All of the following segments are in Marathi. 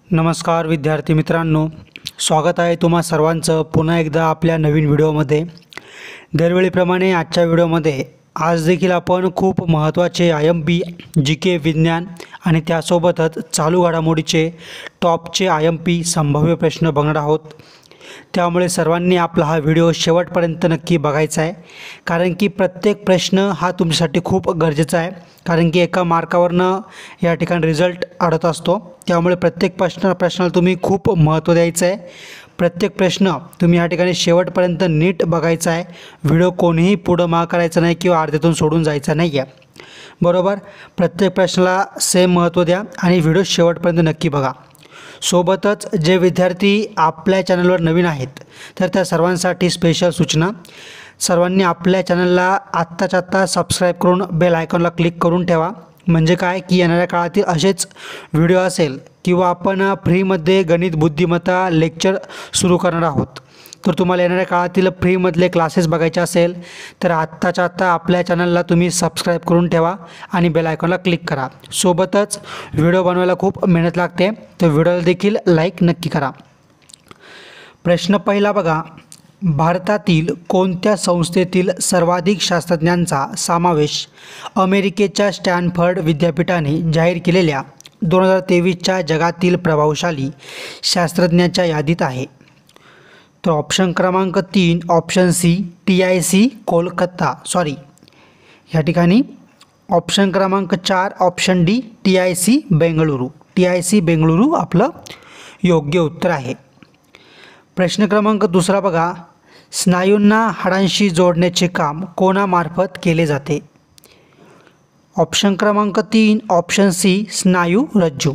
नमस्कार विद्यार्थी मित्रांनो, स्वागत आहे तुम्हा सर्वांचं पुन्हा एकदा आपल्या नवीन व्हिडिओमध्ये। दरवेळीप्रमाणे आजच्या व्हिडिओमध्ये आज देखील आपण खूप महत्त्वाचे IMP GK विज्ञान आणि त्यासोबतच चालू घडामोडीचे टॉपचे IMP संभाव्य प्रश्न बघणार आहोत। त्यामुळे सर्वांनी आपला हा व्हिडिओ शेवटपर्यंत नक्की बघायचा आहे, कारण की प्रत्येक प्रश्न हा तुमच्यासाठी खूप गरजेचा आहे, कारण की एका मार्कावरनं या ठिकाणी रिझल्ट अडत असतो। त्यामुळे प्रत्येक प्रश्नाला तुम्ही खूप महत्त्व द्यायचं आहे। प्रत्येक प्रश्न तुम्ही या ठिकाणी शेवटपर्यंत नीट बघायचा आहे। व्हिडिओ कोणीही पुढं मागे करायचा नाही किंवा अर्ध्यातून सोडून जायचा नाही आहे, बरोबर। प्रत्येक प्रश्नाला सेम महत्त्व द्या आणि व्हिडिओ शेवटपर्यंत नक्की बघा। सोबतच जे विद्यार्थी आपल्या चॅनलवर नवीन आहेत तर त्या सर्वांसाठी स्पेशल सूचना, सर्वांनी आपल्या चॅनलला आत्ताच्या आत्ता सबस्क्राईब करून बेल आयकॉनला क्लिक करून ठेवा। म्हणजे काय की येणाऱ्या काळातील असेच व्हिडिओ असेल किंवा आपण फ्रीमध्ये गणित बुद्धिमत्ता लेक्चर सुरू करणार आहोत, तर तुम्हाला येणाऱ्या काळातील फ्रीमधले क्लासेस बघायचे असेल तर आत्ताच्या आत्ता आपल्या चॅनलला तुम्ही सबस्क्राईब करून ठेवा आणि बेल आयकॉनला क्लिक करा। सोबतच व्हिडिओ बनवायला खूप मेहनत लागते, तर व्हिडिओला देखील लाईक नक्की करा। प्रश्न पहिला बघा, भारतातील कोणत्या संस्थेतील सर्वाधिक शास्त्रज्ञांचा समावेश अमेरिकेच्या स्टॅनफर्ड विद्यापीठाने जाहीर केलेल्या 2023च्या जगातील प्रभावशाली शास्त्रज्ञांच्या यादीत आहे? तर ऑप्शन क्रमांक 3 ऑप्शन सी TIC कोलकाता, या ठिकाणी ऑप्शन क्रमांक 4 option D TIC Bengaluru. TIC Bengaluru आपलं योग्य उत्तर आहे। प्रश्न क्रमांक दुसरा बघा, स्नायूंना हाडांशी जोडण्याचे काम कोणामार्फत केले जाते? ऑप्शन क्रमांक 3 ऑप्शन सी स्नायू रज्जू।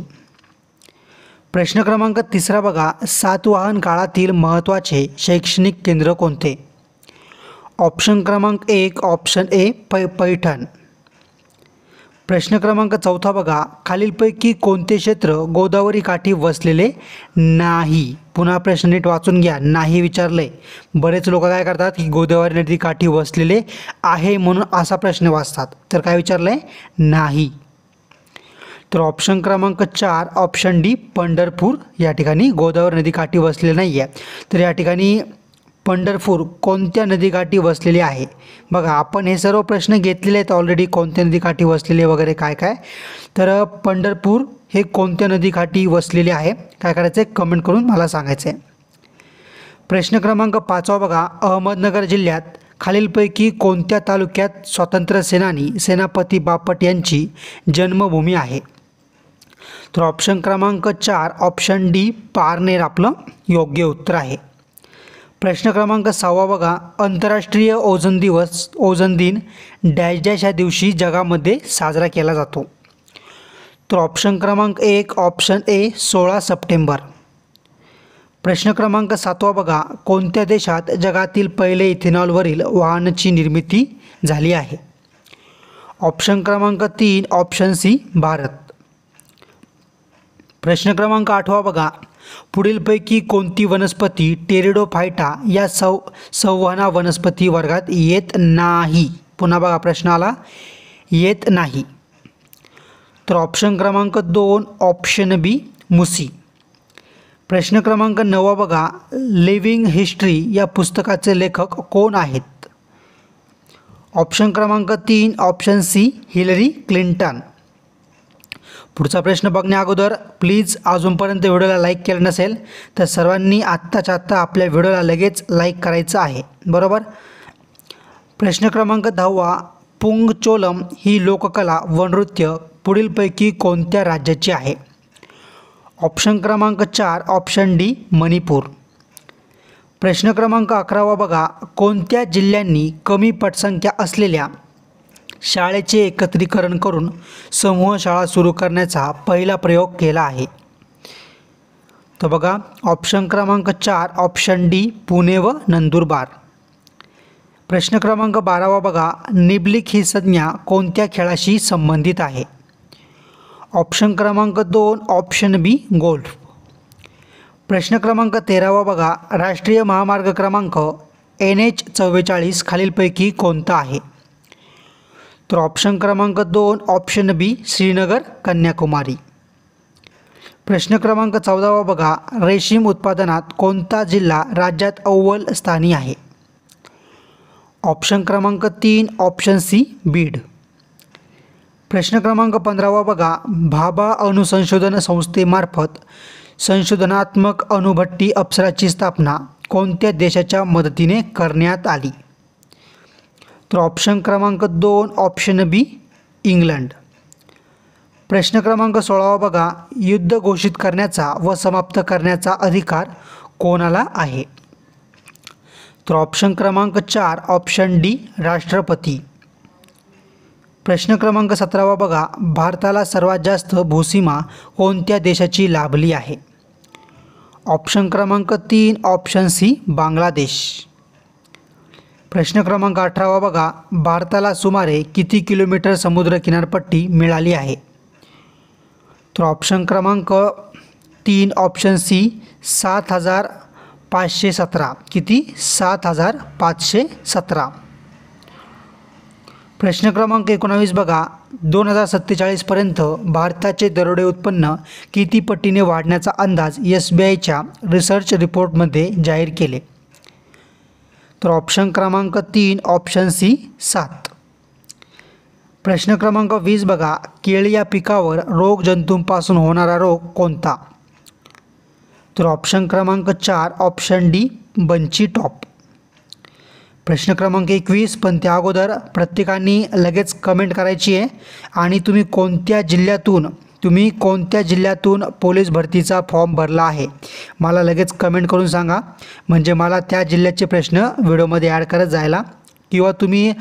प्रश्न क्रमांक तिसरा बघा, सातवाहन काळातील महत्त्वाचे शैक्षणिक केंद्र कोणते? ऑप्शन क्रमांक 1 ऑप्शन ए पैठण। प्रश्न क्रमांक चौथा बघा, खालीलपैकी कोणते क्षेत्र गोदावरी काठी वसलेले नाही? पुन्हा प्रश्न नीट वाचून घ्या, नाही विचारले। बरेच लोक काय करतात की गोदावरी नदी काठी वसलेले आहे म्हणून असा प्रश्न वाचतात, तर काय विचारलंय? नाही। तर ऑप्शन क्रमांक 4 ऑप्शन डी पंढरपूर, या ठिकाणी गोदावरी नदी काठी वसलेले नाही आहे। तर या ठिकाणी पंढरपूर कोणत्या नदीकाठी वसलेले आहे? बघा, आपण हे सर्व प्रश्न घेतलेले आहेत ऑलरेडी, कोणत्या नदीकाठी वसलेले वगैरे काय काय। तर पंढरपूर हे कोणत्या नदीकाठी वसलेले आहे, काय करायचं आहे कमेंट करून मला सांगायचं आहे। प्रश्न क्रमांक 5 बघा, अहमदनगर जिल्ह्यात खालीलपैकी कोणत्या तालुक्यात स्वातंत्र्य सेनानी सेनापती बापट यांची जन्मभूमी आहे? तर ऑप्शन क्रमांक 4 ऑप्शन डी पारनेर आपलं योग्य उत्तर आहे। प्रश्न क्रमांक 6 बघा, आंतरराष्ट्रीय ओझोन दिन डॅश डॅश या दिवशी जगामध्ये साजरा केला जातो? तर ऑप्शन क्रमांक 1 ऑप्शन ए 16 सप्टेंबर। प्रश्न क्रमांक 7 बघा, कोणत्या देशात जगातील पहिले इथेनॉलवरील वाहनाची निर्मिती झाली आहे? ऑप्शन क्रमांक 3 ऑप्शन सी भारत। प्रश्न क्रमांक 8 बघा, पुढीलपैकी कोणती वनस्पती टेरिडोफायटा या संवहना वनस्पती वर्गात येत नाही? पुन्हा बघा प्रश्न आला, येत नाही। तर ऑप्शन क्रमांक 2 ऑप्शन बी मुसी। प्रश्न क्रमांक 9 बघा, लिव्हिंग हिस्ट्री या पुस्तकाचे लेखक कोण आहेत? ऑप्शन क्रमांक 3 ऑप्शन सी हिलरी क्लिंटन। पुढचा प्रश्न बघण्या अगोदर प्लीज अजूनपर्यंत व्हिडिओला लाईक केलं नसेल तर सर्वांनी आत्ताच्या आत्ता आपल्या व्हिडिओला लगेच लाईक करायचं आहे, बरोबर। प्रश्न क्रमांक 10 पुंगचोलम ही लोककला व नृत्य पुढीलपैकी कोणत्या राज्याची आहे? ऑप्शन क्रमांक 4 ऑप्शन डी मणिपूर। प्रश्न क्रमांक 11 बघा, कोणत्या जिल्ह्यांनी कमी पटसंख्या असलेल्या शाळेचे एकत्रीकरण करून समूह शाळा सुरू करण्याचा पहिला प्रयोग केला आहे? तर बघा ऑप्शन क्रमांक 4 ऑप्शन डी पुणे व नंदुरबार। प्रश्न क्रमांक 12 बघा, निब्लिक ही संज्ञा कोणत्या खेळाशी संबंधित आहे? ऑप्शन क्रमांक 2 ऑप्शन बी गोल्फ। प्रश्न क्रमांक 13 बघा, राष्ट्रीय महामार्ग क्रमांक NH44 खालीलपैकी कोणता आहे? तर ऑप्शन क्रमांक 2 ऑप्शन बी श्रीनगर कन्याकुमारी। प्रश्न क्रमांक 14 बघा, रेशीम उत्पादनात कोणता जिल्हा राज्यात अव्वल स्थानी आहे? ऑप्शन क्रमांक 3 ऑप्शन सी बीड. प्रश्न क्रमांक 15 बघा, भाभा अणुसंशोधन संस्थेमार्फत संशोधनात्मक अणुभट्टी अप्सराची स्थापना कोणत्या देशाच्या मदतीने करण्यात आली? तर ऑप्शन क्रमांक 2 ऑप्शन बी इंग्लंड. प्रश्न क्रमांक 16 बघा, युद्ध घोषित करण्याचा व समाप्त करण्याचा अधिकार कोणाला आहे? तर ऑप्शन क्रमांक 4 ऑप्शन डी राष्ट्रपती. प्रश्न क्रमांक 17 बघा, भारताला सर्वात जास्त भूसीमा कोणत्या देशाची लाभली आहे? ऑप्शन क्रमांक 3 ऑप्शन सी बांगलादेश. प्रश्न क्रमांक 18 बघा, भारताला सुमारे किती किलोमीटर समुद्र किनारपट्टी मिळाली आहे? तर ऑप्शन क्रमांक 3 ऑप्शन सी 7,517. किती? 7,517. प्रश्न क्रमांक 19 बघा, 2047 पर्यंत भारताचे दरोडे उत्पन्न किती पटीने वाढण्याचा अंदाज SBIच्या रिसर्च रिपोर्टमध्ये जाहीर केले? तर ऑप्शन क्रमांक 3 ऑप्शन सी 7. प्रश्न क्रमांक 20 बघा, केळी या पिकावर रोगजंतूंपासून होणारा रोग कोणता? तर ऑप्शन क्रमांक 4 ऑप्शन डी बंची टॉप. प्रश्न क्रमांक 21, पण त्या अगोदर प्रत्येकाने लगेच कमेंट करायची आहे आणि तुम्ही कोणत्या जिल्ह्यातून पोलीस भरतीचा फॉर्म भरला आहे मला लगेच कमेंट करून सांगा, म्हणजे मला त्या जिल्ह्याचे प्रश्न व्हिडिओमध्ये ॲड करत जायला. किंवा तुम्ही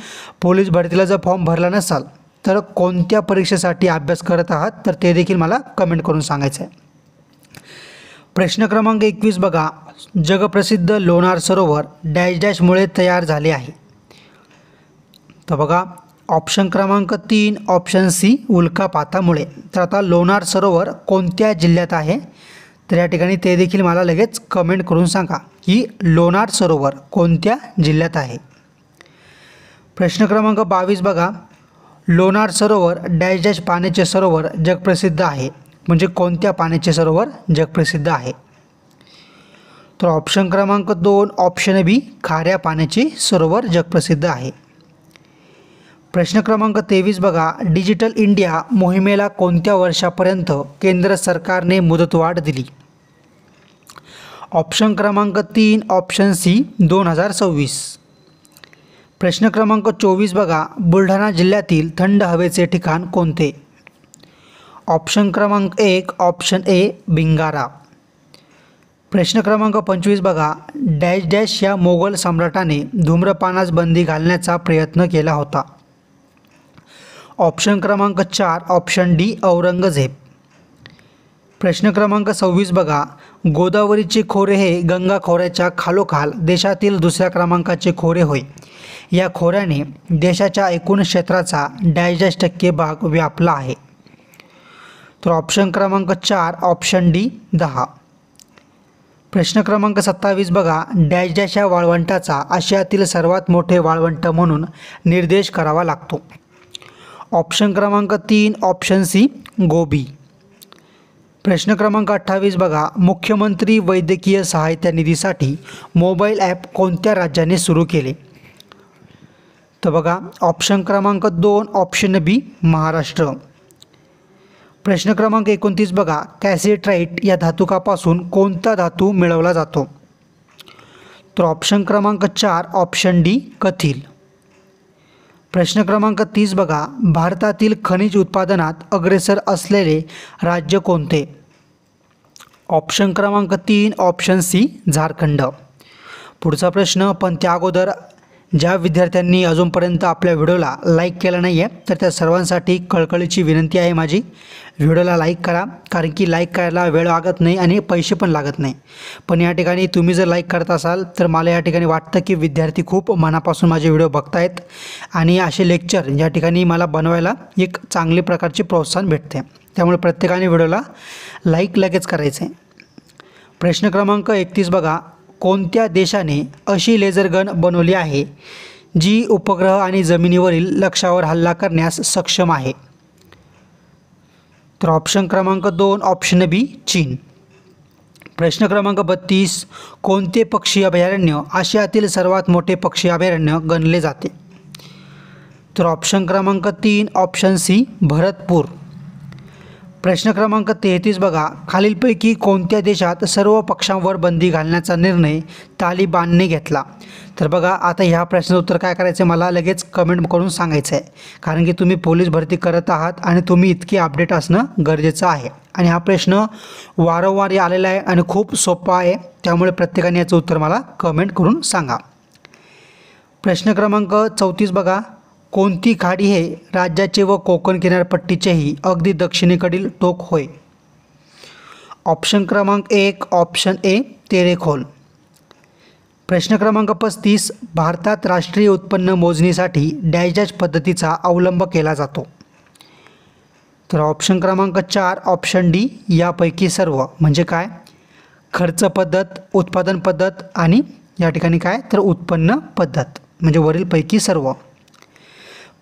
पोलीस भरतीला जर फॉर्म भरला नसाल तर कोणत्या परीक्षेसाठी अभ्यास करत आहात तर ते देखील मला कमेंट करून सांगायचं आहे. प्रश्न क्रमांक 21 बघा, जगप्रसिद्ध लोणार सरोवर डॅश डॅशमुळे तयार झाले आहे? तर बघा, ऑप्शन क्रमांक 3 ऑप्शन सी उल्कापातामुळे. तर आता लोणार सरोवर कोणत्या जिल्ह्यात आहे तर या ठिकाणी ते देखील मला लगेच कमेंट करून सांगा की लोणार सरोवर कोणत्या जिल्ह्यात आहे. प्रश्न क्रमांक 22 बघा, लोणार सरोवर डॅश डॅश पाण्याचे सरोवर जगप्रसिद्ध आहे, म्हणजे कोणत्या पाण्याचे सरोवर जगप्रसिद्ध आहे? तर ऑप्शन क्रमांक 2 ऑप्शन बी खाऱ्या पाण्याचे सरोवर जगप्रसिद्ध आहे. प्रश्न क्रमांक 23 बघा, डिजिटल इंडिया मोहिमेला कोणत्या वर्षापर्यंत केंद्र सरकारने मुदतवाढ दिली? ऑप्शन क्रमांक 3 ऑप्शन सी 2026. प्रश्न क्रमांक 24 बघा, बुलढाणा जिल्ह्यातील थंड हवेचे ठिकाण कोणते? ऑप्शन क्रमांक 1 ऑप्शन ए भिंगारा. प्रश्न क्रमांक 25 बघा, डॅश डॅश या मोगल सम्राटाने धूम्रपानास बंदी घालण्याचा प्रयत्न केला होता? ऑप्शन क्रमांक 4 ऑप्शन डी औरंगजेब. प्रश्न क्रमांक 26 बघा, गोदावरीचे खोरे हे गंगा खोऱ्याच्या खालोखाल देशातील दुसऱ्या क्रमांकाचे खोरे होय. या खोऱ्याने देशाच्या एकूण क्षेत्राचा डॅश डॅश टक्के भाग व्यापला आहे? तर ऑप्शन क्रमांक 4 ऑप्शन डी 10. प्रश्न क्रमांक 27 बघा, डॅश डॅश या वाळवंटाचा आशियातील सर्वात मोठे वाळवंट म्हणून निर्देश करावा लागतो? ऑप्शन क्रमांक 3 ऑप्शन सी गोबी. प्रश्न क्रमांक 28 बघा, मुख्यमंत्री वैद्यकीय सहायता निधीसाठी मोबाईल ॲप कोणत्या राज्याने सुरू केले? तर बघा, ऑप्शन क्रमांक 2 ऑप्शन बी महाराष्ट्र. प्रश्न क्रमांक 29 बघा, कॅल्साइट या धातुकापासून कोणता धातू मिळवला जातो? तर ऑप्शन क्रमांक 4 ऑप्शन डी कथील. प्रश्न क्रमांक 30 बघा, भारतातील खनिज उत्पादनात अग्रेसर असलेले राज्य कोणते? ऑप्शन क्रमांक 3 ऑप्शन सी झारखंड. पुढचा प्रश्न, पण त्या अगोदर ज्या विद्यार्थ्यांनी अजूनपर्यंत आपल्या व्हिडिओला लाईक केला नाही आहे तर त्या सर्वांसाठी कळकळीची विनंती आहे माझी, व्हिडिओला लाईक करा, कारण की लाईक करायला वेळ लागत नाही आणि पैसे पण लागत नाही. पण या ठिकाणी तुम्ही जर लाईक करत असाल तर मला या ठिकाणी वाटतं की विद्यार्थी खूप मनापासून माझे व्हिडिओ बघतायत आणि असे लेक्चर या ठिकाणी मला बनवायला एक चांगली प्रकारचे प्रोत्साहन भेटते. त्यामुळे प्रत्येकाने व्हिडिओला लाईक लगेच करायचं आहे. प्रश्न क्रमांक 31 बघा, कोणत्या देशाने अशी लेझर गन बनवली आहे जी उपग्रह आणि जमिनीवरील लक्ष्यावर हल्ला करण्यास सक्षम आहे? तर ऑप्शन क्रमांक 2 ऑप्शन बी चीन. प्रश्न क्रमांक 32, कोणते पक्षी अभयारण्य आशियातील सर्वात मोठे पक्षी अभयारण्य गणले जाते? तर ऑप्शन क्रमांक 3 ऑप्शन सी भरतपूर. प्रश्न क्रमांक 33 बघा, खालीलपैकी कोणत्या देशात सर्व पक्षांवर बंदी घालण्याचा निर्णय तालिबानने घेतला? तर बघा, आता ह्या प्रश्नाचं उत्तर काय करायचं आहे, मला लगेच कमेंट करून सांगायचं आहे, कारण की तुम्ही पोलीस भरती करत आहात आणि तुम्ही इतकी अपडेट असणं गरजेचं आहे. आणि हा प्रश्न वारंवार आलेला आहे आणि खूप सोपा आहे, त्यामुळे प्रत्येकाने याचं उत्तर मला कमेंट करून सांगा. प्रश्न क्रमांक 34 बघा, कोणती खाडी हे राज्याचे व कोकण किनारपट्टीचेही अगदी दक्षिणेकडील टोक होय? ऑप्शन क्रमांक 1 ऑप्शन ए तेरेखोल. प्रश्न क्रमांक 35, भारतात राष्ट्रीय उत्पन्न मोजणीसाठी डॅश डॅश पद्धतीचा अवलंब केला जातो? तर ऑप्शन क्रमांक 4 ऑप्शन डी यापैकी सर्व. म्हणजे काय? खर्च पद्धत, उत्पादन पद्धत आणि या ठिकाणी काय तर उत्पन्न पद्धत, म्हणजे वरीलपैकी सर्व.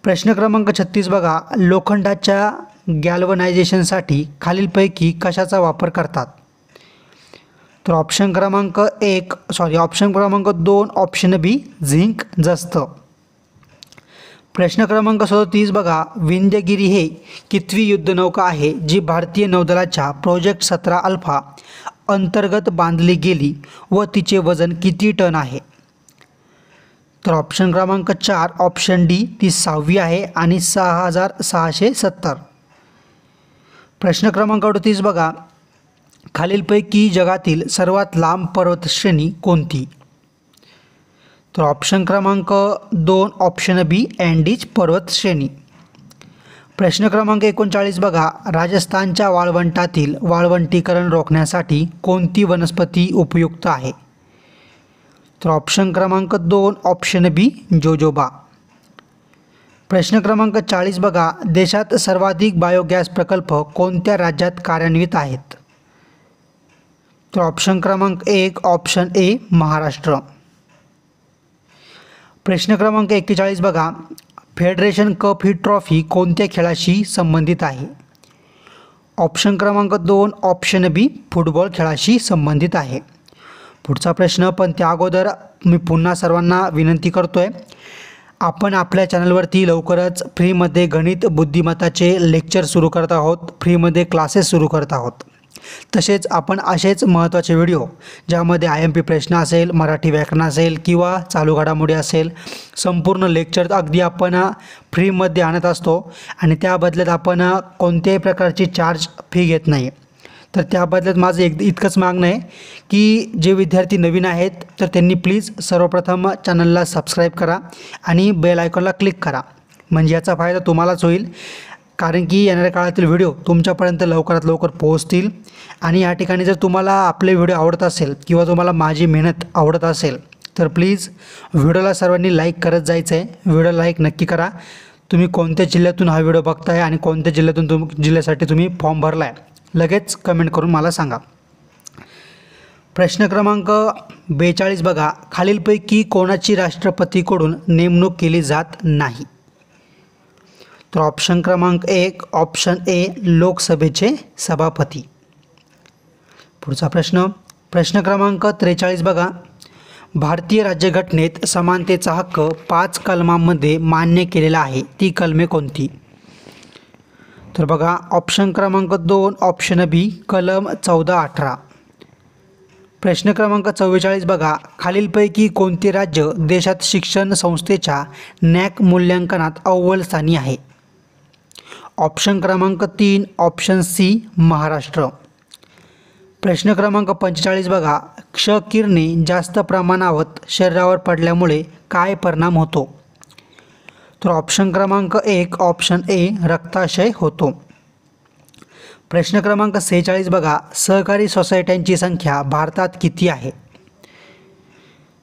प्रश्न क्रमांक 36 बघा, लोखंडाच्या गॅल्वनायझेशनसाठी खालीलपैकी कशाचा वापर करतात? तर ऑप्शन क्रमांक 2 ऑप्शन बी झिंक जस्त. प्रश्न क्रमांक 37 बघा, विंध्यगिरी हे कितवी युद्धनौका आहे जी भारतीय नौदलाच्या प्रोजेक्ट 17 अल्फा अंतर्गत बांधली गेली व तिचे वजन किती टन आहे? तर ऑप्शन क्रमांक 4 ऑप्शन डी ती 6वी आहे आणि 6670. प्रश्न क्रमांक 38 बघा, खालीलपैकी जगातील सर्वात लांब पर्वतश्रेणी कोणती? तर ऑप्शन क्रमांक 2 ऑप्शन बी अँडीज पर्वतश्रेणी. प्रश्न क्रमांक 39 बघा, राजस्थानच्या वाळवंटातील वाळवंटीकरण रोखण्यासाठी कोणती वनस्पती उपयुक्त आहे? तर ऑप्शन क्रमांक 2 ऑप्शन बी जोजोबा. प्रश्न क्रमांक 40 बघा, देशात सर्वाधिक बायोगॅस प्रकल्प कोणत्या राज्यात कार्यान्वित आहेत? तर ऑप्शन क्रमांक 1 ऑप्शन ए महाराष्ट्र. प्रश्न क्रमांक 41 बघा, फेडरेशन कप ही ट्रॉफी कोणत्या खेळाशी संबंधित आहे? ऑप्शन क्रमांक 2 ऑप्शन बी फुटबॉल खेळाशी संबंधित आहे. पुढचा प्रश्न, पण त्या अगोदर मी पुन्हा सर्वांना विनंती करतो आहे, आपण आपल्या चॅनलवरती लवकरच फ्रीमध्ये गणित बुद्धिमत्ताचे लेक्चर सुरू करत आहोत, फ्रीमध्ये क्लासेस सुरू करत आहोत. तसेच आपण असेच महत्त्वाचे व्हिडिओ ज्यामध्ये IMP प्रश्न असेल, मराठी व्याकरण असेल किंवा चालू घडामोडी असेल, संपूर्ण लेक्चर अगदी आपण फ्रीमध्ये आणत असतो आणि त्या बदल्यात आपण कोणत्याही प्रकारची चार्ज फी घेत नाही. तर त्या बदल्यात माझं इतकंच मागणं आहे की जे विद्यार्थी नवीन आहेत तर त्यांनी प्लीज सर्वप्रथम चॅनलला सबस्क्राईब करा आणि बेल आयकॉनला क्लिक करा, म्हणजे याचा फायदा तुम्हालाच होईल, कारण की येणाऱ्या काळातील व्हिडिओ तुमच्यापर्यंत लवकरात लवकर पोहोचतील. आणि या ठिकाणी जर तुम्हाला आपले व्हिडिओ आवडत असेल किंवा तुम्हाला माझी मेहनत आवडत असेल तर प्लीज व्हिडिओला सर्वांनी लाईक करत जायचं आहे. व्हिडिओ लाईक नक्की करा. तुम्ही कोणत्या जिल्ह्यातून हा व्हिडिओ बघताय आणि कोणत्या जिल्ह्यासाठी तुम्ही फॉर्म भरला आहे लगेच कमेंट करून मला सांगा. प्रश्न क्रमांक 42 बघा, खालीलपैकी कोणाची राष्ट्रपतीकडून नेमणूक केली जात नाही? तर ऑप्शन क्रमांक 1 ऑप्शन ए लोकसभेचे सभापती. पुढचा प्रश्न, प्रश्न क्रमांक 43 बघा, भारतीय राज्यघटनेत समानतेचा हक्क 5 कलमांमध्ये मान्य केलेला आहे, ती कलमे कोणती? तर बघा, ऑप्शन क्रमांक 2 ऑप्शन बी कलम 14-18. प्रश्न क्रमांक 44 बघा, खालीलपैकी कोणते राज्य देशात शिक्षण संस्थेच्या नॅक मूल्यांकनात अव्वल स्थानी आहे? ऑप्शन क्रमांक 3 ऑप्शन सी महाराष्ट्र. प्रश्न क्रमांक 45 बघा, क्षकिरणे जास्त प्रमाणात शरीरावर पडल्यामुळे काय परिणाम होतो? तर ऑप्शन क्रमांक 1 ऑप्शन ए रक्ताशय होतो. प्रश्न क्रमांक 46 बघा, सहकारी सोसायट्यांची संख्या भारतात किती आहे?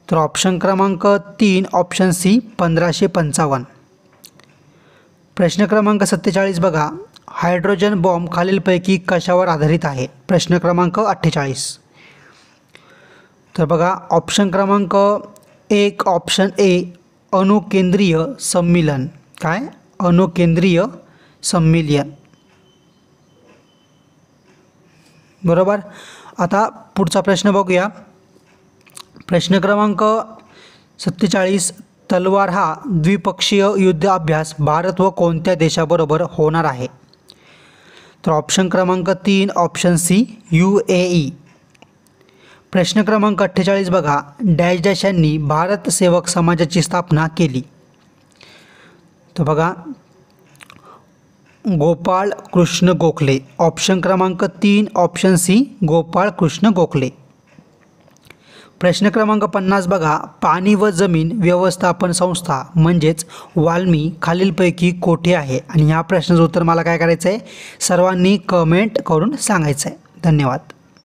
तर ऑप्शन क्रमांक 3 ऑप्शन सी 1555. प्रश्न क्रमांक 47 बघा, हायड्रोजन बॉम्ब खालीलपैकी कशावर आधारित आहे? प्रश्न क्रमांक 48. तर बघा, ऑप्शन क्रमांक 1 ऑप्शन ए अणुकेंद्रीय सम्मिलन. काय? अणुकेंद्रीय सम्मिलन. बरोबर. आता पुढचा प्रश्न बघूया. प्रश्न क्रमांक 47. तलवार हा द्विपक्षीय युद्ध अभ्यास भारत व कोणत्या देशाबरोबर होणार आहे? तर ऑप्शन क्रमांक 3 ऑप्शन सी UAE. प्रश्न क्रमांक 48 बघा. डॅश डॅश यांनी भारत सेवक समाजाची स्थापना केली. तर बघा गोपाळ कृष्ण गोखले. ऑप्शन क्रमांक 3 ऑप्शन सी गोपाळ कृष्ण गोखले. प्रश्न क्रमांक 50 बघा. पाणी व जमीन व्यवस्थापन संस्था म्हणजेच वाल्मी खालीलपैकी कोठे आहे? आणि ह्या प्रश्नाचं उत्तर मला काय करायचं आहे, सर्वांनी कमेंट करून सांगायचं आहे. धन्यवाद.